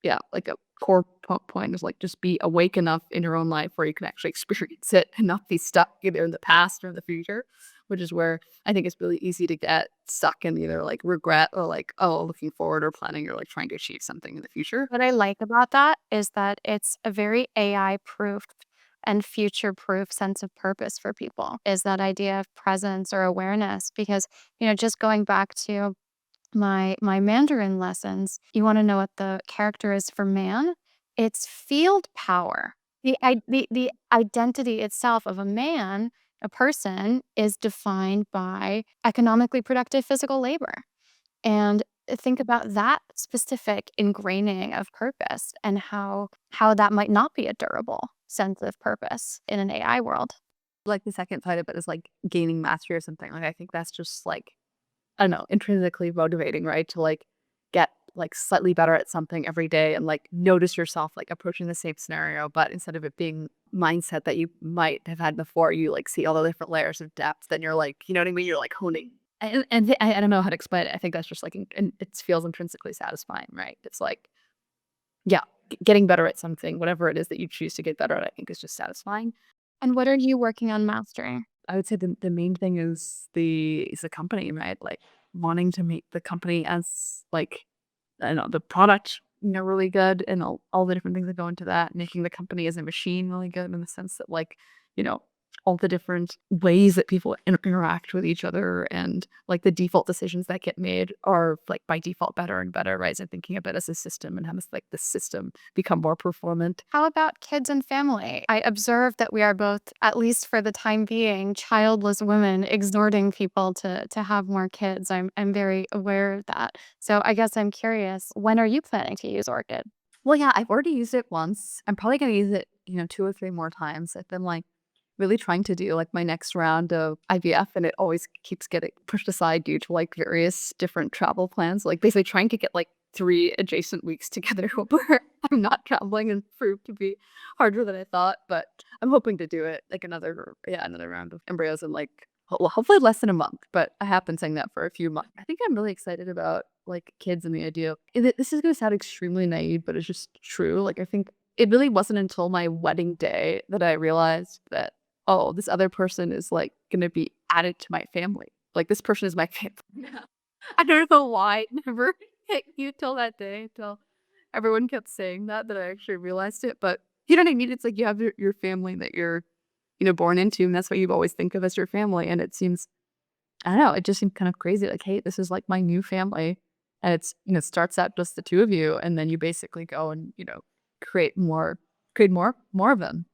S2: yeah, like a core point is like just be awake enough in your own life where you can actually experience it and not be stuck either in the past or in the future, which is where I think it's really easy to get stuck in either like regret or like, oh, looking forward or planning or like trying to achieve something in the future.
S1: What I like about that is that it's a very AI proof and future proof sense of purpose for people, is that idea of presence or awareness. Because, just going back to my Mandarin lessons, you wanna know what the character is for man? It's field power. The identity itself of a man, a person, is defined by economically productive physical labor. And think about that specific ingraining of purpose and how that might not be a durable sense of purpose in an AI world.
S2: Like the second side of it is like gaining mastery or something. Like I think that's just like I don't know, intrinsically motivating, right? To like get like slightly better at something every day and like notice yourself like approaching the same scenario, but instead of it being mindset that you might have had before, you like see all the different layers of depth, then you're like, you know what I mean? You're like honing. I don't know how to explain it. I think that's just like, and it feels intrinsically satisfying, right? It's like, yeah, getting better at something, whatever it is that you choose to get better at, I think is just satisfying.
S1: And what are you working on mastering?
S2: I would say the main thing is the company, right? Like wanting to make the company as like I don't know, the product, really good and all the different things that go into that, making the company as a machine really good in the sense that like, you know, all the different ways that people interact with each other and like the default decisions that get made are like by default better and better, right? So thinking of it as a system and how does like the system become more performant.
S1: How about kids and family? I observe that we are both, at least for the time being, childless women exhorting people to have more kids. I'm very aware of that. So I guess I'm curious, when are you planning to use Orchid?
S2: Well, yeah, I've already used it once. I'm probably gonna use it, 2 or 3 more times. I've been like really trying to do like my next round of IVF and it always keeps getting pushed aside due to like various different travel plans. Like basically trying to get like 3 adjacent weeks together where I'm not traveling and proved to be harder than I thought. But I'm hoping to do it like another round of embryos in like well, hopefully less than a month. But I have been saying that for a few months. I think I'm really excited about like kids and the idea. This is gonna sound extremely naive, but it's just true. Like I think it really wasn't until my wedding day that I realized that oh, this other person is like gonna be added to my family. Like this person is my family now. I don't know why it never hit you till that day, till everyone kept saying that I actually realized it. But you know what I mean? It's like you have your family that you're, born into, and that's what you always think of as your family. And it seems, I don't know, it just seemed kind of crazy. Like, hey, this is like my new family. And it's, starts out just the two of you, and then you basically go and, create more, more of them.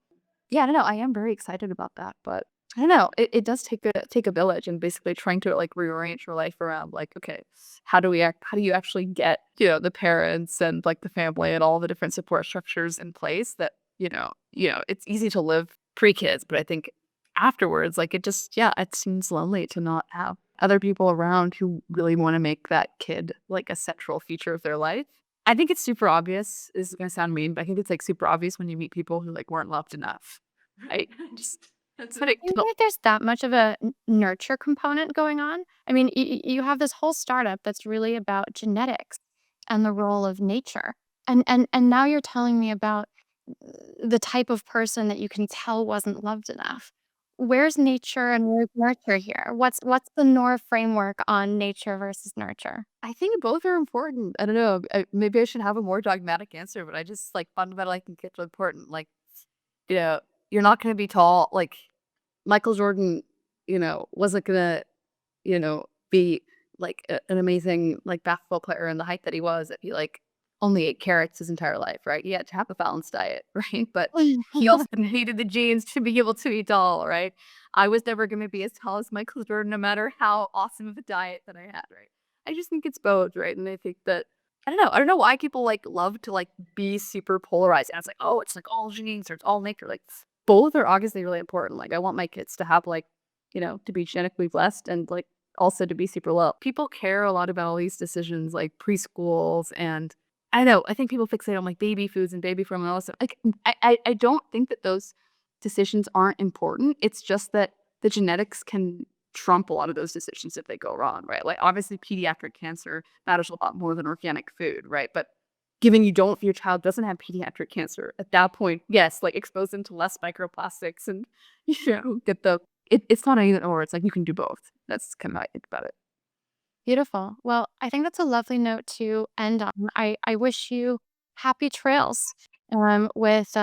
S2: Yeah, I don't know. I am very excited about that, but I don't know. It does take a village and basically trying to like rearrange your life around like, okay, how do you actually get, the parents and like the family and all the different support structures in place that, it's easy to live pre-kids, but I think afterwards, like it just, yeah, it seems lonely to not have other people around who really want to make that kid like a central feature of their life. I think it's super obvious. This is gonna sound mean, but I think it's like super obvious when you meet people who like weren't loved enough. Right? Just that's what it
S1: I wonder if there's that much of a nurture component going on. I mean, you have this whole startup that's really about genetics and the role of nature. And now you're telling me about the type of person that you can tell wasn't loved enough. Where's nature and where's nurture here? What's the Noor framework on nature versus nurture?
S2: I think both are important. I don't know. Maybe I should have a more dogmatic answer, but I just like fundamentally think it's important. Like, you know, you're not going to be tall. Like Michael Jordan, wasn't gonna, be like an amazing like basketball player in the height that he was if he like only ate carrots his entire life, right? He had to have a balanced diet, right? But he also needed the genes to be able to be tall, right? I was never gonna be as tall as Michael Jordan, no matter how awesome of a diet that I had, right? I just think it's both, right? And I think that I don't know why people like love to like be super polarized. And it's like, oh, it's like all genes or it's all nature. Like both are obviously really important. Like I want my kids to have like, to be genetically blessed and like also to be super well. People care a lot about all these decisions like preschools and I don't know. I think people fixate on like baby foods and baby formula and all this stuff. Like I don't think that those decisions aren't important. It's just that the genetics can trump a lot of those decisions if they go wrong, right? Like obviously pediatric cancer matters a lot more than organic food, right? But given if your child doesn't have pediatric cancer, at that point, yes, like expose them to less microplastics and get it's not either or, it's like you can do both. That's kind of how I think about it.
S1: Beautiful. Well, I think that's a lovely note to end on. I wish you happy trails with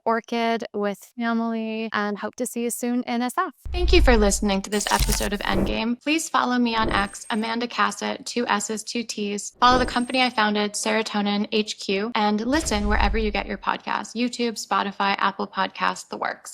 S1: Orchid, with family, and hope to see you soon in SF. Thank you for listening to this episode of Endgame. Please follow me on X, Amanda Cassatt, 2 S's, 2 T's. Follow the company I founded, Serotonin HQ, and listen wherever you get your podcasts: YouTube, Spotify, Apple Podcasts, the works.